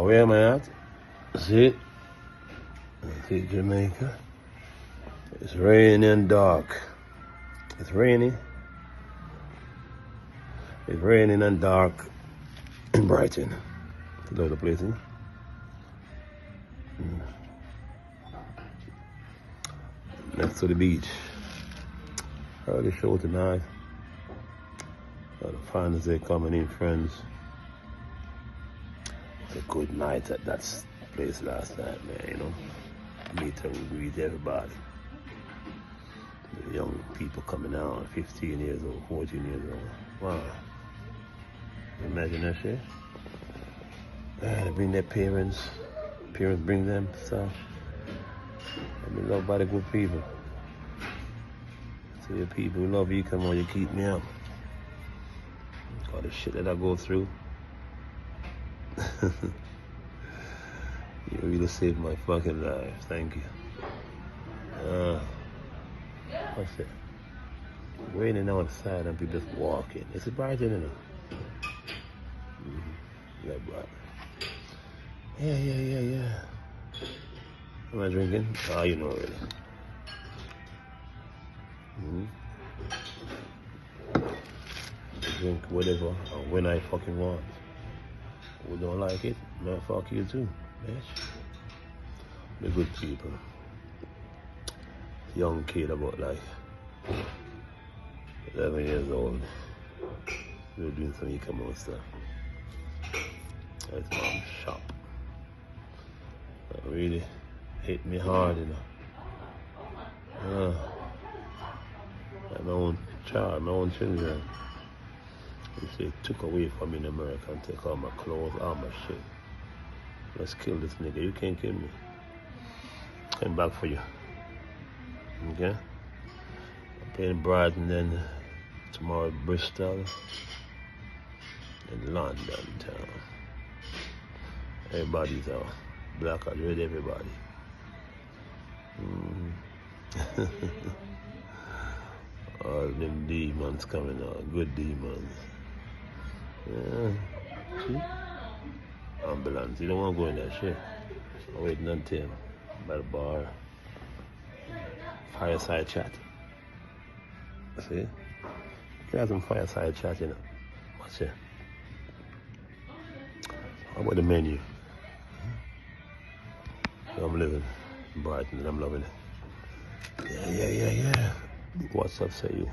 Oh, where am I at? See? See Jamaica? It's raining and dark. It's raining. It's raining and dark in Brighton. That's the place, eh? Next to the beach. Early show tonight. The fans, they coming in, friends. It's a good night at that place last night, man, you know. Meet and greet everybody. The young people coming out, 15 years old, 14 years old. Wow. Imagine that shit. They bring their parents. Parents bring them stuff. I mean, loved by the good people. So your people who love you, come on, you keep me up. All the shit that I go through. You really saved my fucking life. Thank you. What's it? Raining outside and people just walking. It's Brighton, you know. Yeah, Brighton. Yeah. Am I drinking? Oh, you know already. Drink whatever and when I fucking want. Who don't like it, man, fuck you too, bitch. The good people. Young kid about like 11 years old. We were doing some Eek-A-Mouse stuff. It's mom's shop. That really hit me hard, you know. My own child, my own children. They took away from me in America and take all my clothes, all my shit. Let's kill this nigga. You can't kill me. Came back for you. Okay? I'm playing Brighton, then tomorrow Bristol, and London town. Everybody's out. Black out, ready everybody. All them demons coming out, good demons. Yeah. See? Ambulance, you don't want to go in that shit. I'm waiting until him by the bar. Fireside chat. See? You can have some fireside chat, you know. What's it? How about the menu? I'm living in Brighton and I'm loving it. Yeah. What's up, say you?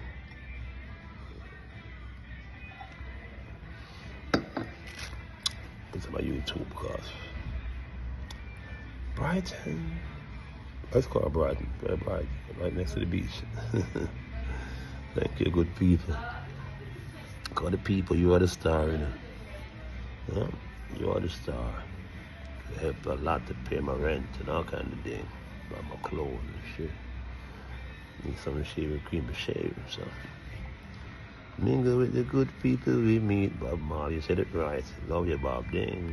It's on my YouTube because Brighton. Let's call it Brighton. Very Brighton, right next to the beach. Thank you, good people. Call the people, you are the star, you know. Yeah, you are the star. You helped a lot to pay my rent and all kind of things. Buy my clothes and shit. Need some shaving cream to shave, so. Mingle with the good people we meet. Bob Marley, you said it right. Love you, Bob. Ding.